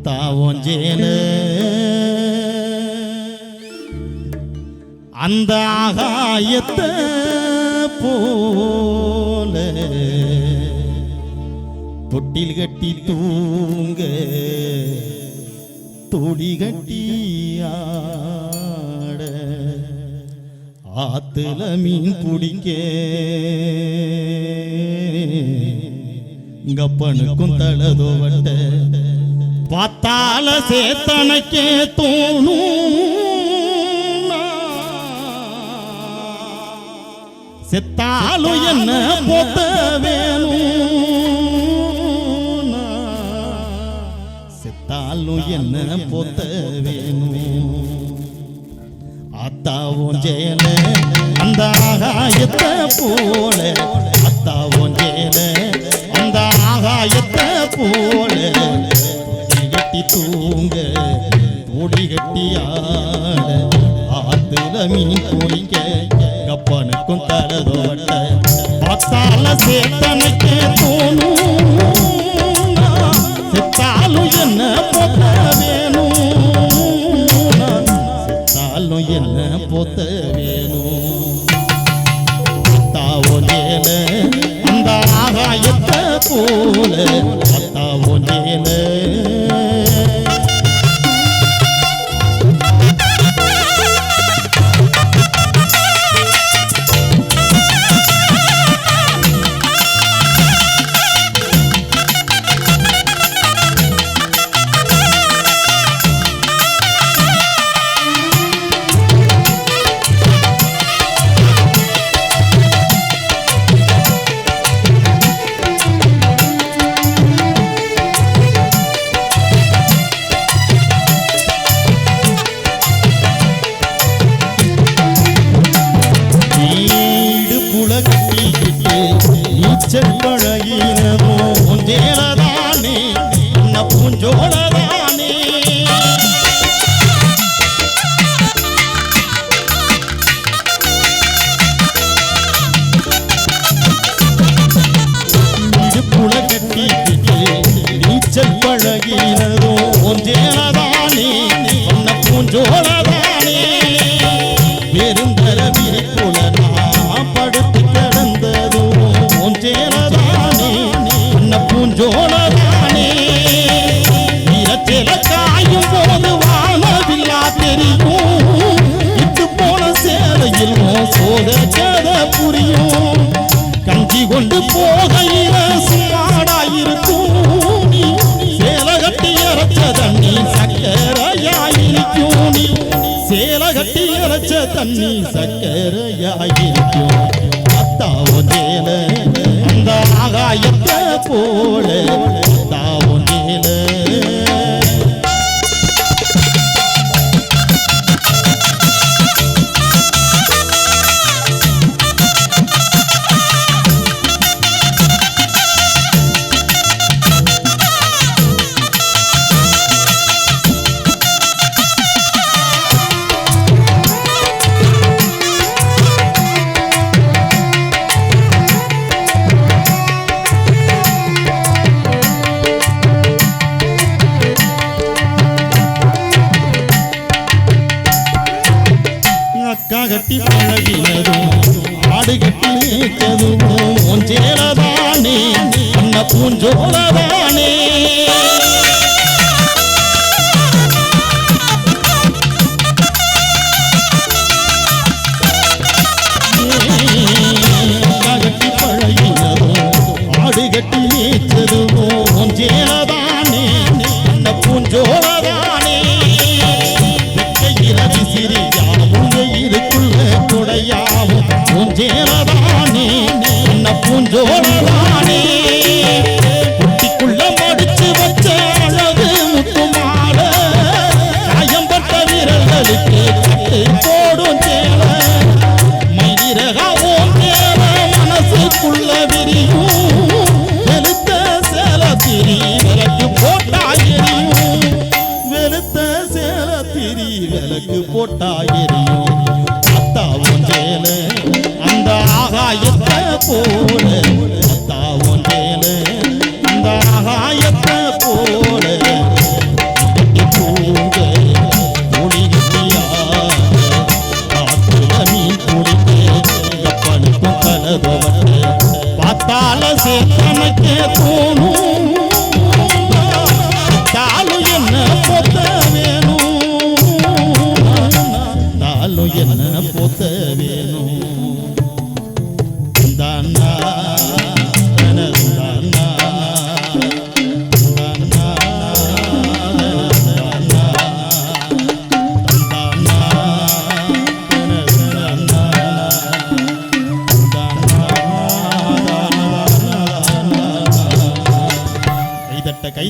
அத்தா ஒஞ்சேன அந்த ஆகாயத்தை போல தொட்டில் கட்டி தூங்க தொடி கட்டி ஆட ஆத்துல மீன் பிடிக்க கப்பனுக்கும் தளதோவட்ட பார்த்தால சேத்தனைக்கே தோணும் செத்தாலும் என்ன போத்த வேணும் செத்தாலும் என்ன போத்த வேணும் அத்தாவும் ஜெயல அந்த ஆகாயத்தை போல அத்தாவும் ஜெயல அந்த ஆகாயத்தை போல கட்டி தூங்க தோடி கட்டி ஆட ஆத்துல மீன் குடிக்க கப்பனுக்கும் தலதோட்ட பார்த்தால சேத்தனைக்கே தோணும் செத்தாலும் என்ன போத்த வேணும் செத்தாலும் என்ன போத்த வேணும் அத்தாவோல அந்த ஆகாயத்தை போல அத்தாவோல பழகினதோ பூஞ்சேலதானே அன்ன பூஞ்சோலதானே இடுப்புல கட்டிக்கிட்டு நீச்சல் பழகினதோ பூஞ்சேலதானே அன்ன பூஞ்சோலதானே பெருந்தர விரிப்புல நான் படுத்து கிடந்ததோ பூஞ்சேலதானே அன்ன பூஞ்சோலதானே இரச்சல காயும் போது வானவில்லா தெரியும் இட்டு போன சேலையில் சோத கதை புரியும் கஞ்சி கொண்டு போகையில சுமாடாயிருக்கும் நீ சேலை கட்டி இறைச்ச தண்ணி சக்கரையாயிருக்கும் நீ சேலை கட்டி இறைச்ச தண்ணி சக்கரையாயிருக்கும் அத்தாவும் ஜேல அந்த ஆகாயத்தை போல அத்தாவும் ஜேல கட்டி பழகினதும் ஆடு கட்டி நீச்சதும் பூஞ்சேலதானே அன்ன பூஞ்சோலதானே கட்டி பழகினதும் ஆடு கட்டி நீச்சதும் பூஞ்சேலதானே அன்ன பூஞ்சோலதானே இருக்குள்ள கொடையாவும் பூஞ்சேலதானே அன்ன பூஞ்சோலதானே குட்டிக்குள்ள மடிச்சு வச்ச அழகு முத்துமால காயம்பட்ட வீரர்களுக்கு கட்டு போடும் சேல மயிரகாவும் சேல மனசுக்குள்ள விரியும் வெளுத்த சேல திரி விளக்கு போட்டா எரியும் வெளுத்த சேல திரி விளக்கு போட்டா எரியும் அத்தாவும் ஜேல அந்த ஆகாயத்தை போல